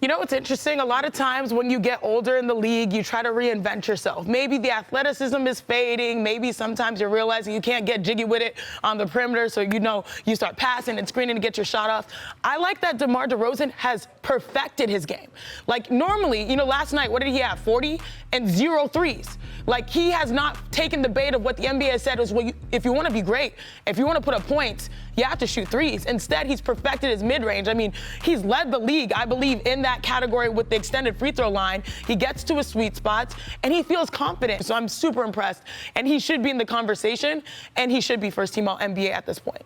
You know what's interesting? A lot of times when you get older in the league, you try to reinvent yourself. Maybe the athleticism is fading. Maybe sometimes you're realizing you can't get jiggy with it on the perimeter. So, you start passing and screening to get your shot off. I like that DeMar DeRozan has perfected his game. Like normally, last night, what did he have? 40 and 0 threes. Like he has not taken the bait of what the NBA said was, well, if you want to be great, if you want to put up points, you have to shoot threes. Instead, he's perfected his mid-range. I mean, he's led the league, I believe, in that category with the extended free throw line. He gets to his sweet spots, and he feels confident. So I'm super impressed. And he should be in the conversation, and he should be first team All-NBA at this point.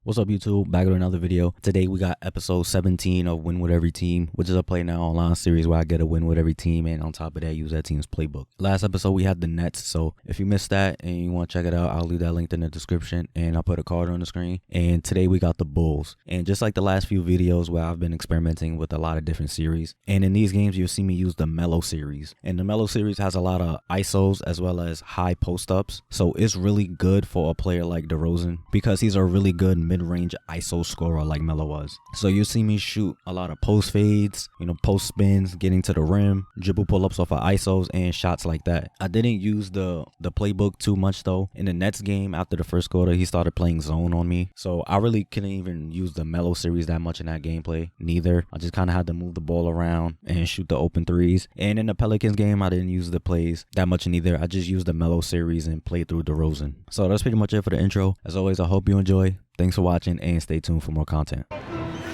What's up, YouTube? Back with another video. Today we got episode 17 of Win With Every Team, which is a PlayNow online series where I get a win with every team, and on top of that, use that team's playbook. Last episode we had the Nets, so if you missed that and you want to check it out, I'll leave that link in the description, and I'll put a card on the screen. And today we got the Bulls, and just like the last few videos where I've been experimenting with a lot of different series, and in these games you'll see me use the Mellow series, and the Mellow series has a lot of ISOs as well as high post-ups, so it's really good for a player like DeRozan because he's a really good mid-range ISO scorer like Melo was. So you see me shoot a lot of post fades, post spins, getting to the rim, dribble pull-ups off of ISOs, and shots like that. I didn't use the playbook too much though. In the Nets game, after the first quarter, he started playing zone on me, so I really couldn't even use the Melo series that much in that gameplay neither. I just kind of had to move the ball around and shoot the open threes. And in the Pelicans game, I didn't use the plays that much neither. I just used the Melo series and played through DeRozan. So that's pretty much it for the intro. As always, I hope you enjoy. Thanks for watching, and stay tuned for more content.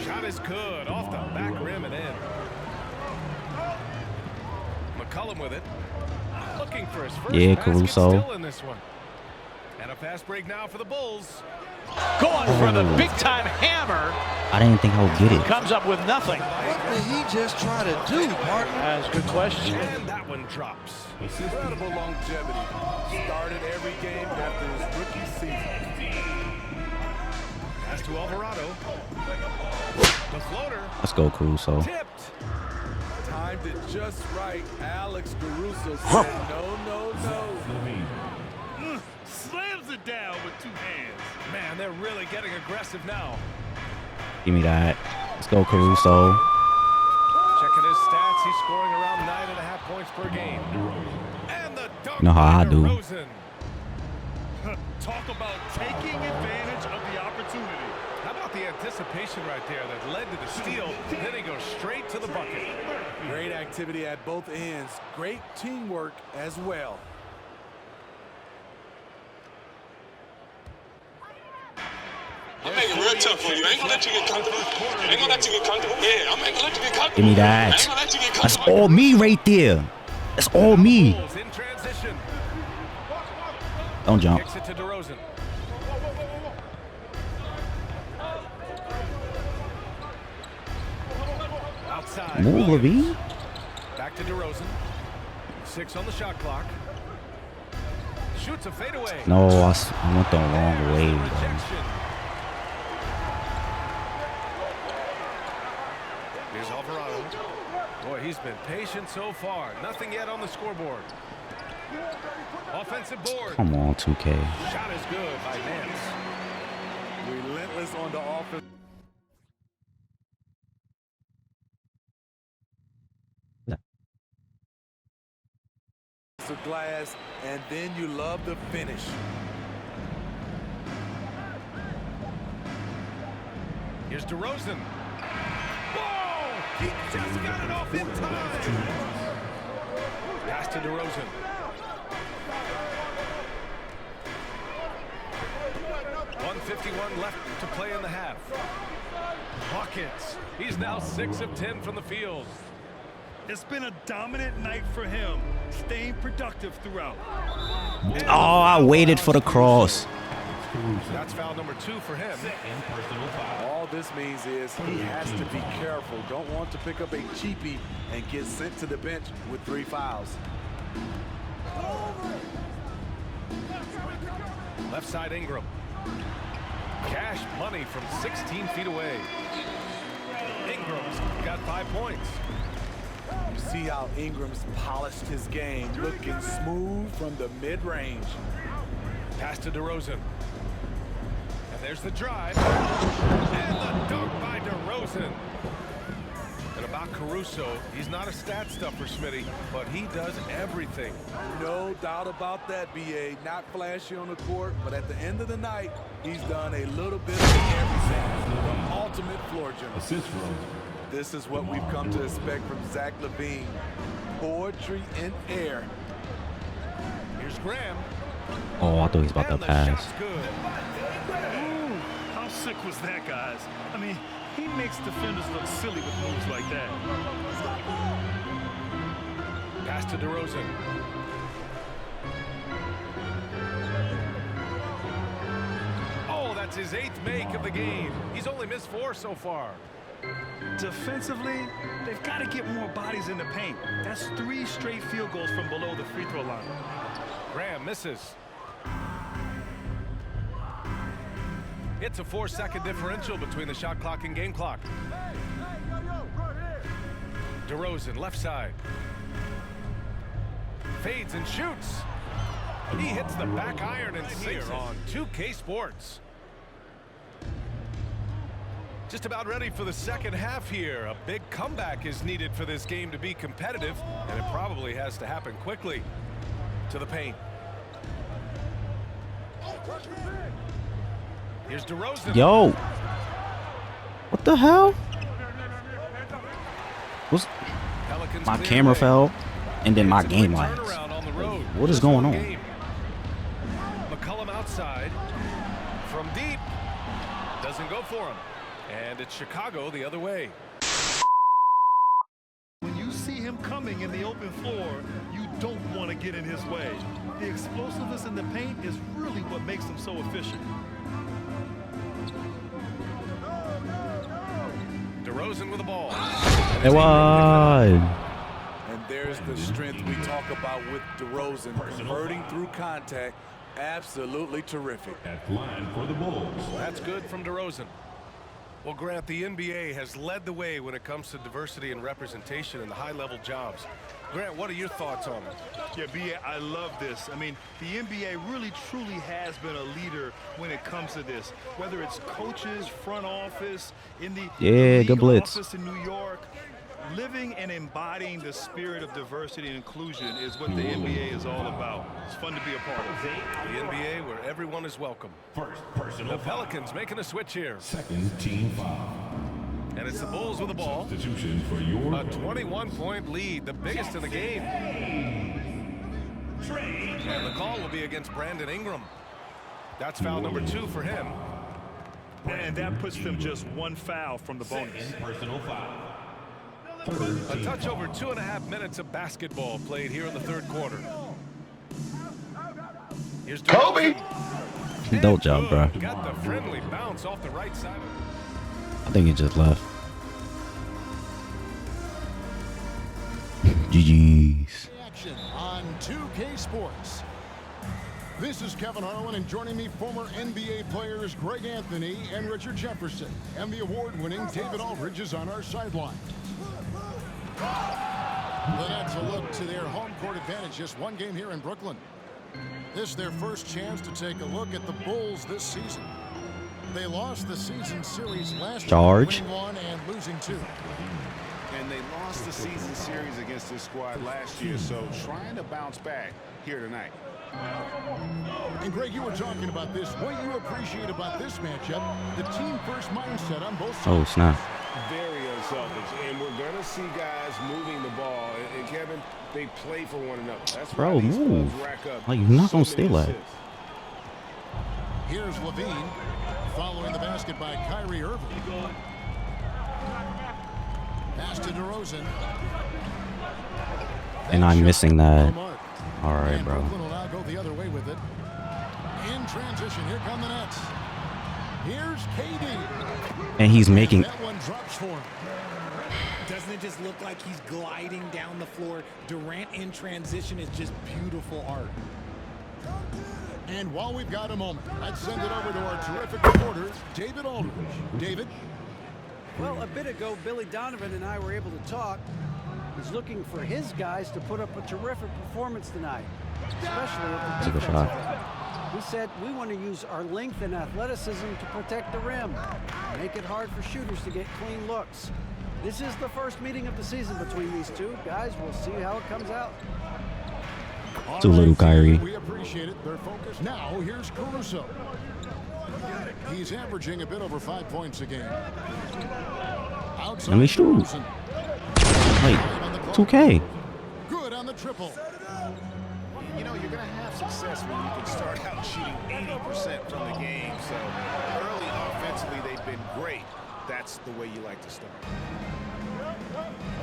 Shot is good, off the back rim and in. McCollum with it. Looking for his first basket still in this one. And a fast break now for the Bulls. Going for the big-time hammer. I didn't think I would get it. Comes up with nothing. What did he just try to do, partner? That's a good question. And that one drops. Incredible longevity. Started every game after his rookie season. Pass to Alvarado. The floater. Let's go, Caruso. Tipped. Timed it just right. Alex Caruso said no. Slams it down with two hands. Man, they're really getting aggressive now. Give me that. Let's go, Caruso. Checking his stats, he's scoring around 9.5 points per game. And the dunk. You know how I do. DeRozan. Talk about taking advantage of the opportunity. How about the anticipation right there that led to the steal? Then he goes straight to the bucket. Great activity at both ends. Great teamwork as well. I'm making it real tough for you. I ain't gonna let you get comfortable. I ain't gonna let you get comfortable. Yeah, I'm ain't gonna let you get comfortable. Give me that. I ain't gonna let you get That's comfortable. all me right there. That's all me. Bulls in transition. Don't jump. Kicks it to DeRozan. Outside. Move, Lavine. Back to DeRozan. 6 on the shot clock. Shoots a fadeaway. No, I went the wrong way, bro. Rejection. Here's Alvarado. Boy, he's been patient so far. Nothing yet on the scoreboard. Offensive board. Come on, 2K. Shot is good by Nance. Relentless on the offense. Glass, and then you love the finish. Here's DeRozan. Whoa! He just got it off in time. Pass to DeRozan. .151 left to play in the half. Buckets. He's now 6 of 10 from the field. It's been a dominant night for him, staying productive throughout. Oh, I waited for the cross. That's foul number 2 for him. All this means is he has to be careful. Don't want to pick up a cheapie and get sent to the bench with 3 fouls. Left side Ingram. Cash money from 16 feet away. Ingram's got 5 points. You see how Ingram's polished his game, looking smooth from the mid-range. Pass to DeRozan. And there's the drive. And the dunk by DeRozan. And about Caruso. He's not a stat stuffer, Smitty, but he does everything. No doubt about that, B.A. Not flashy on the court, but at the end of the night, he's done a little bit of everything. The ultimate floor general. Assist from This is what we've come to expect from Zach Lavine. Poetry in air. Here's Graham. Oh, I thought he was about to And the pass. shot's good. Ooh, how sick was that, guys? I mean, he makes defenders look silly with moves like that. Pass to DeRozan. Oh, that's his 8th make of the game. He's only missed 4 so far. Defensively, they've got to get more bodies in the paint. That's 3 straight field goals from below the free throw line. Graham misses. It's a 4-second differential between the shot clock and game clock. DeRozan, left side. Fades and shoots. He hits the back iron and sinks it on 2K Sports. Just about ready for the second half here. A big comeback is needed for this game to be competitive, and it probably has to happen quickly. To the paint. Here's DeRozan. Yo. What the hell? What's Pelicans my clear camera away. fell and then my It's a game quick lags. turnaround on the road. What is Just going one on? game. McCollum outside. From deep. Doesn't go for him. And it's Chicago the other way. When you see him coming in the open floor, you don't want to get in his way. The explosiveness in the paint is really what makes him so efficient. DeRozan with the ball. It was. And there's the strength we talk about with DeRozan. Converting through contact, absolutely terrific. at line for the Bulls. That's good from DeRozan. Well, Grant, the NBA has led the way when it comes to diversity and representation in the high-level jobs. Grant, what are your thoughts on it? Yeah, B.A., I love this. I mean, the NBA really, truly has been a leader when it comes to this. Whether it's coaches, front office, in the Yeah, good league blitz. office in New York, living and embodying the spirit of diversity and inclusion is what the NBA is all about. It's fun to be a part of. The NBA where everyone is welcome. First personal The Pelicans making a switch here. Second team foul. And it's the Bulls with the ball. Substitution for your A 21-point lead, the biggest in the game. And the call will be against Brandon Ingram. That's foul number 2 for him. And that puts them just 1 foul from the bonus. second personal foul. A touch over 2.5 minutes of basketball played here in the third quarter. Here's Kobe. Dope job, bro. Got the friendly bounce off the right side. I think he just left. GG's. Action on 2K Sports. This is Kevin Harlan, and joining me, former NBA players Greg Anthony and Richard Jefferson, and the award-winning David Aldridge is on our sideline. The Nets a look to their home court advantage, just 1 game here in Brooklyn. This is their first chance to take a look at the Bulls this season. They lost the season series last Charge. year, winning 1 and losing 2. And they lost the season series against this squad last year, so trying to bounce back here tonight. And Greg, you were talking about this. What you appreciate about this matchup, the team-first mindset on both sides. Oh, snap. Very unselfish, and we're going to see guys moving the ball. And Kevin, they play for one another. That's Bro, why these move. clubs rack up Like, you're not so gonna many steal that. assists. Here's Lavine, following the basket by Kyrie Irving. Pass to DeRozan. And I'm missing that. Mark. All right, And bro. Brooklyn will now go the other way with it. In transition, here come the Nets. Here's KD. And he's making. That one drops for him. Doesn't it just look like he's gliding down the floor? Durant in transition is just beautiful art. And while we've got a moment, let's send it over to our terrific reporter, David Aldridge. David? Well, a bit ago, Billy Donovan and I were able to talk. He's looking for his guys to put up a terrific performance tonight, especially at the Take a defensive shot. end. He said, we want to use our length and athleticism to protect the rim, make it hard for shooters to get clean looks. This is the first meeting of the season between these two guys. We'll see how it comes out. Too little, Kyrie. We appreciate it. Their focus. Now, here's Caruso. He's averaging a bit over 5 points a game. Let me shoot. Wait, 2K. Good on the triple. You know, you're going to have success when you can start out shooting 80% from the game. So early offensively, they've been great. That's the way you like to start.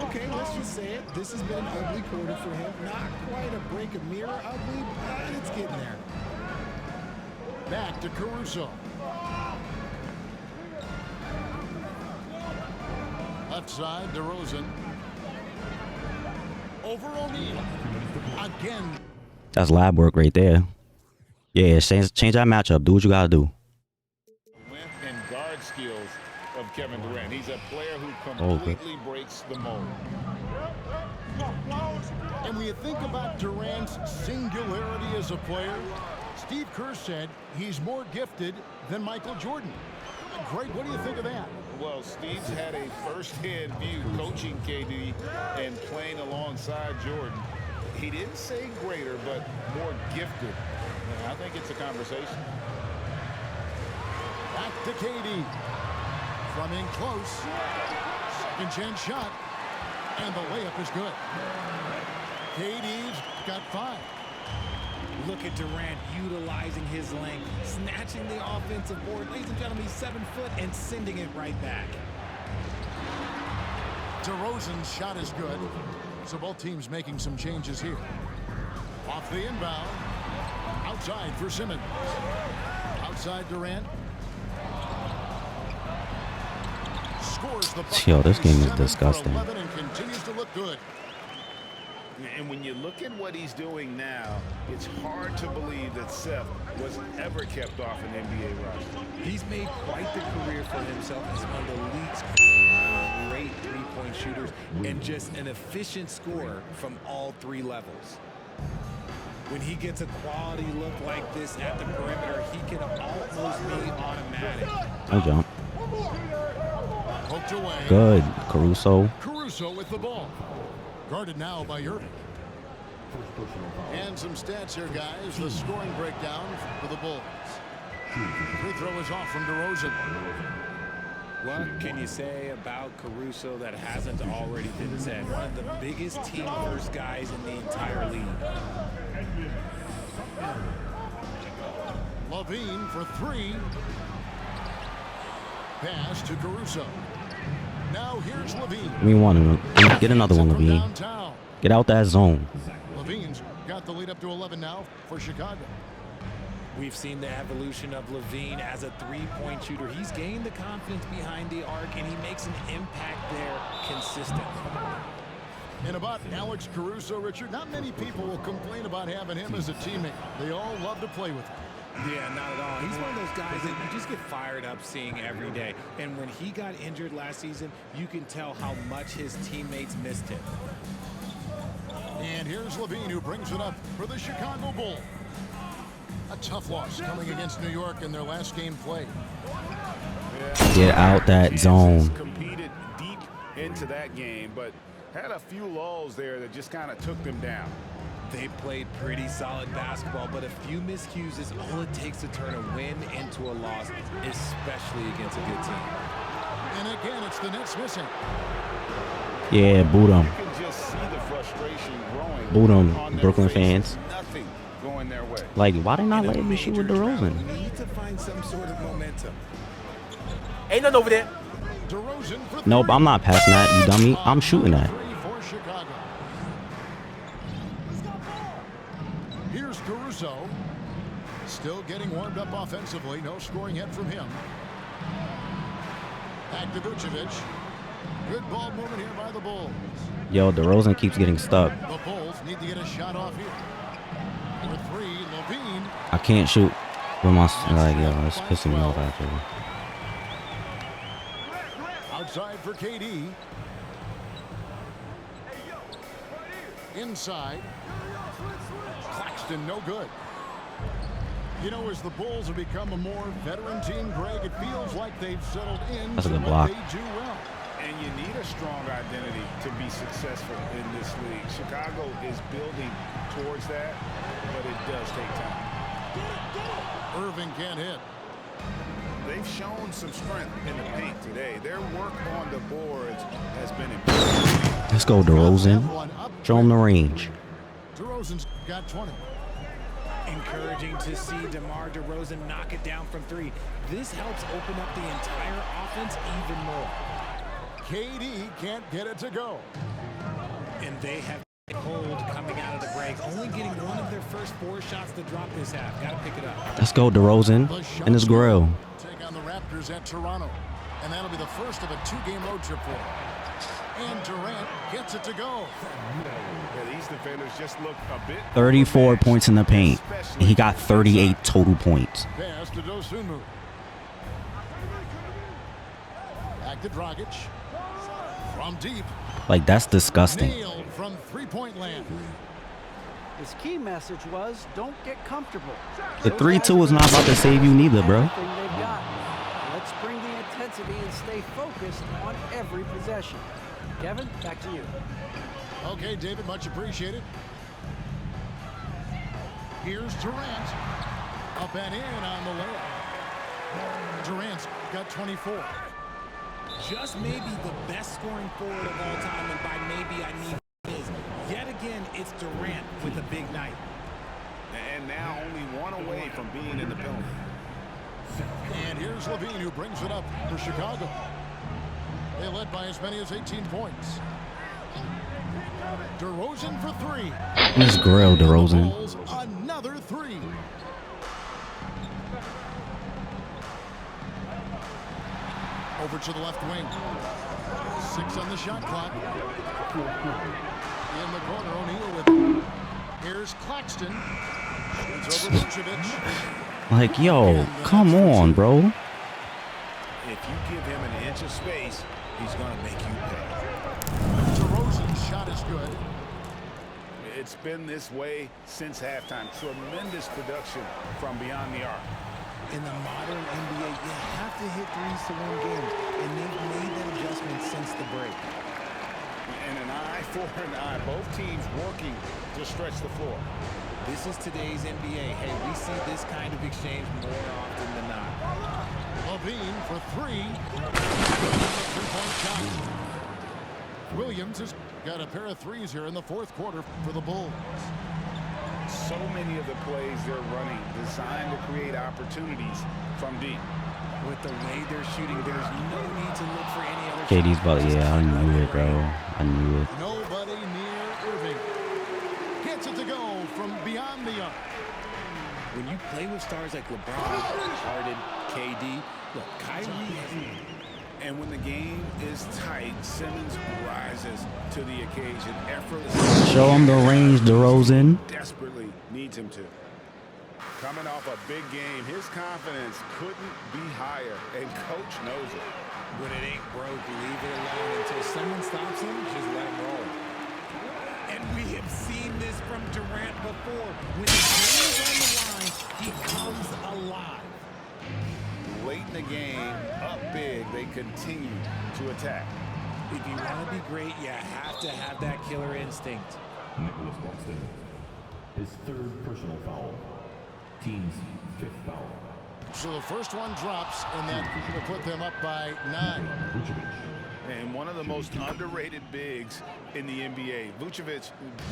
Okay, let's just say it. This has been an ugly quarter for him. Not quite a break of mirror ugly, but it's getting there. Back to Caruso. Left side, DeRozan. Over O'Neal. Again. That's lab work right there. Yeah, change that matchup. Do what you gotta do. Length and guard skills of Kevin Durant. He's a player who completely breaks the mold. And when you think about Durant's singularity as a player, Steve Kerr said he's more gifted than Michael Jordan. Greg, what do you think of that? Well, Steve's had a first-hand view coaching KD and playing alongside Jordan. He didn't say greater, but more gifted. And I think it's a conversation. Back to KD. From in close. Second chance shot. And the layup is good. KD's got 5. Look at Durant utilizing his length, snatching the offensive board. Ladies and gentlemen, he's 7 foot and sending it right back. DeRozan's shot is good. So both teams making some changes here. Off the inbound. Outside for Simmons. Outside Durant. Scores the bucket. Yo, this game is disgusting. And continues to look good. And when you look at what he's doing now, it's hard to believe that Seth was ever kept off an NBA roster. He's made quite the career for himself as one of the league's great three-point shooters and just an efficient scorer from all 3 levels. When he gets a quality look like this at the perimeter, he can almost be automatic. No jump. Poked away. Good. Caruso. Caruso with the ball. Guarded now by Irving. And some stats here, guys. The scoring breakdown for the Bulls. Free throw is off from DeRozan. What can you say about Caruso that hasn't already been said? One of the biggest team-first guys in the entire league. Lavine for 3. Pass to Caruso. Now here's Lavine. We want to get another one, Lavine. Get out that zone. Lavine's got the lead up to 11 now for Chicago. We've seen the evolution of Lavine as a three-point shooter. He's gained the confidence behind the arc, and he makes an impact there consistently. And about Alex Caruso, Richard, not many people will complain about having him as a teammate. They all love to play with him. Yeah, not at all. He's one of those guys that you just get fired up seeing every day. And when he got injured last season, you can tell how much his teammates missed him. And here's Lavine, who brings it up for the Chicago Bulls. A tough loss coming against New York in their last game played. Get out that zone. Competed deep into that game, but had a few lulls there that just kind of took them down. They played pretty solid basketball, but a few miscues is all it takes to turn a win into a loss, especially against a good team. And again, it's the Nets missing. Yeah, boot them. You can just see the frustration growing. Boot them, Brooklyn fans. Nothing going their way. Like, why they not letting me shoot with DeRozan? We need to find some sort of momentum. Ain't nothing over there. Nope, I'm not passing that, you dummy. I'm shooting that. Here's Caruso. Still getting warmed up offensively. No scoring yet from him. Back to Vucevic. Good ball movement here by the Bulls. Yo, DeRozan keeps getting stuck. The Bulls need to get a shot off here. Number 3, Lavine. I can't shoot with my, like, yo, it's pissing me off actually. Outside for KD. Inside. Claxton, no good. You know, as the Bulls have become a more veteran team, Greg, it feels like they've settled in That's a good what block. they do well. And you need a strong identity to be successful in this league. Chicago is building towards that, but it does take time. Irving can't hit. They've shown some strength in the paint today. Their work on the boards has been important. Let's go, DeRozan. Show him the range. DeRozan's got 20. Encouraging to see DeMar DeRozan knock it down from 3. This helps open up the entire offense even more. KD can't get it to go. And they have hold coming out of the break, only getting one of their first 4 shots to drop this half. Got to pick it up. Let's go, DeRozan and his grill. Take on the Raptors at Toronto, and that'll be the first of a 2-game road trip for them. And Durant gets it to go. Yeah, these defenders just look a bit 34 points in the paint. And he got 38 total points. Pass to Dosunmu. Back to Dragic. From deep. Like, that's disgusting. Nailed from 3-point land. His key message was, don't get comfortable. The 3-2 is not about to save you neither, bro. They've got. Let's bring the intensity and stay focused on every possession. Kevin, back to you. Okay, David, much appreciated. Here's Durant. Up and in on the layup. Durant's got 24. Just maybe the best scoring forward of all time, and by maybe I mean is. Yet again, it's Durant with a big night. And now only one away from being in the penalty. And here's Lavine, who brings it up for Chicago. They led by as many as 18 points. DeRozan for 3. Let's grill, DeRozan. Another 3. Over to the left wing. 6 on the shot clock. In the corner, O'Neal with it. Here's Claxton. It's over Vucevic. Like, yo, come on, bro. If you give him an inch of space, he's going to make you pay. DeRozan's shot is good. It's been this way since halftime. Tremendous production from beyond the arc. In the modern NBA, you have to hit threes to win games, and they've made that adjustment since the break. And an eye for an eye. Both teams working to stretch the floor. This is today's NBA. Hey, we see this kind of exchange more often than not. Lavine for 3. 3-point shot. Williams has got a pair of 3s here in the 4th quarter for the Bulls. So many of the plays they're running designed to create opportunities from deep. With the way they're shooting, there's no need to look for any other KD's about, yeah, I knew it, bro. I knew it. Nobody near Irving. Gets it to go from beyond the arc. When you play with stars like LeBron, Harden, KD, look, Kyrie has... And when the game is tight, Simmons rises to the occasion effortlessly. Show him the range, DeRozan. Desperately needs him to. Coming off a big game, his confidence couldn't be higher, and coach knows it. When it ain't broke, leave it alone until someone stops him. Just let him roll. And we have seen this from Durant before. When the game is on the line, he comes alive. Late in the game, up big, they continue to attack. If you want to be great, you have to have that killer instinct. Nicholas Buxton, his 3rd personal foul, team's 5th foul. So the first one drops, and that will put them up by 9. And one of the most underrated bigs in the NBA, Vucevic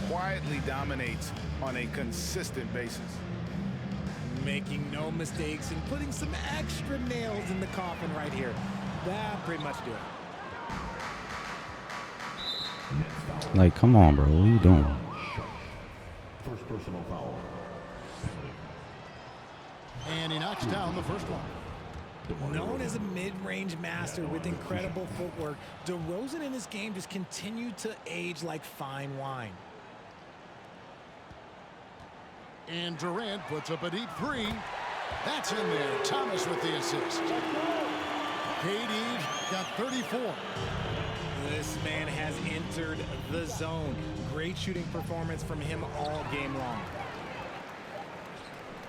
quietly dominates on a consistent basis. Making no mistakes and putting some extra nails in the coffin right here. That pretty much do it. Like, come on, bro. What are you doing? First personal foul. And he knocks down the first one. Known as a mid-range master with incredible footwork, DeRozan in his game just continued to age like fine wine. And Durant puts up a deep 3. That's in there. Thomas with the assist. KD got 34. This man has entered the zone. Great shooting performance from him all game long.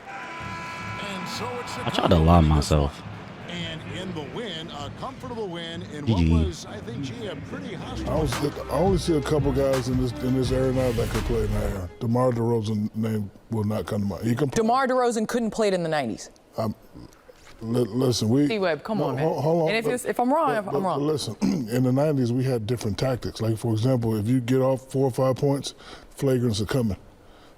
And so it's I tried to lie myself. And in the win, a comfortable win in GG. what was, I think, G, a pretty hostile. I only see a couple guys in this area now that could play in that era. DeMar DeRozan name will not come to mind. He can play. DeMar DeRozan couldn't play it in the 90s. Listen, we. D-Web, come on, man. Hold on. And if I'm wrong, I'm wrong. But listen, in the 90s, we had different tactics. Like, for example, if you get off 4 or 5 points, flagrants are coming.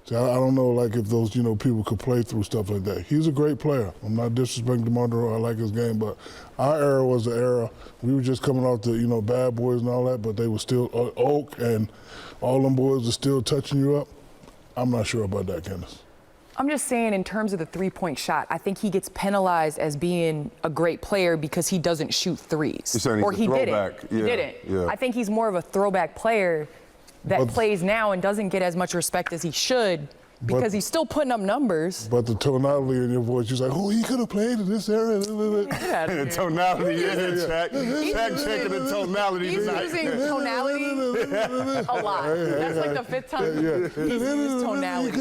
See, I don't know, like, if those, people could play through stuff like that. He's a great player. I'm not disrespecting DeMar DeRozan. I like his game, but our era was the era. We were just coming off the, Bad Boys and all that, but they were still Oak and all them boys are still touching you up. I'm not sure about that, Candace. I'm just saying, in terms of the three-point shot, I think he gets penalized as being a great player because he doesn't shoot threes. Or he didn't. He didn't. Yeah. I think he's more of a throwback player that plays now and doesn't get as much respect as he should because he's still putting up numbers. But the tonality in your voice, you're like, oh, he could have played in this area. The tonality, Shaq. Shaq checking the tonality He's tonight. using tonality a lot. That's like the 5th time he's used tonality.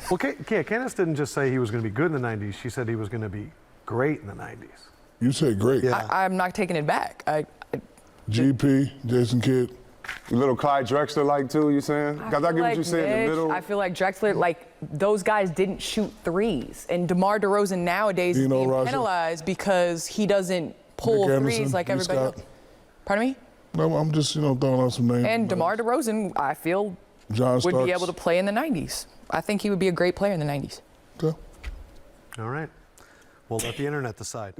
Well, Candace didn't just say he was going to be good in the 90s. She said he was going to be great in the 90s. You say great. Yeah. I'm not taking it back. GP, Jason Kidd. Little Clyde Drexler like too, you saying? Because I get what you're saying in the middle. I feel like Drexler, those guys didn't shoot threes. And DeMar DeRozan nowadays is being penalized because he doesn't pull threes like everybody else. Pardon me? No, I'm just, throwing out some names. And DeMar DeRozan, I feel, would be able to play in the 90s. I think he would be a great player in the 90s. Okay. All right. We'll let the internet decide.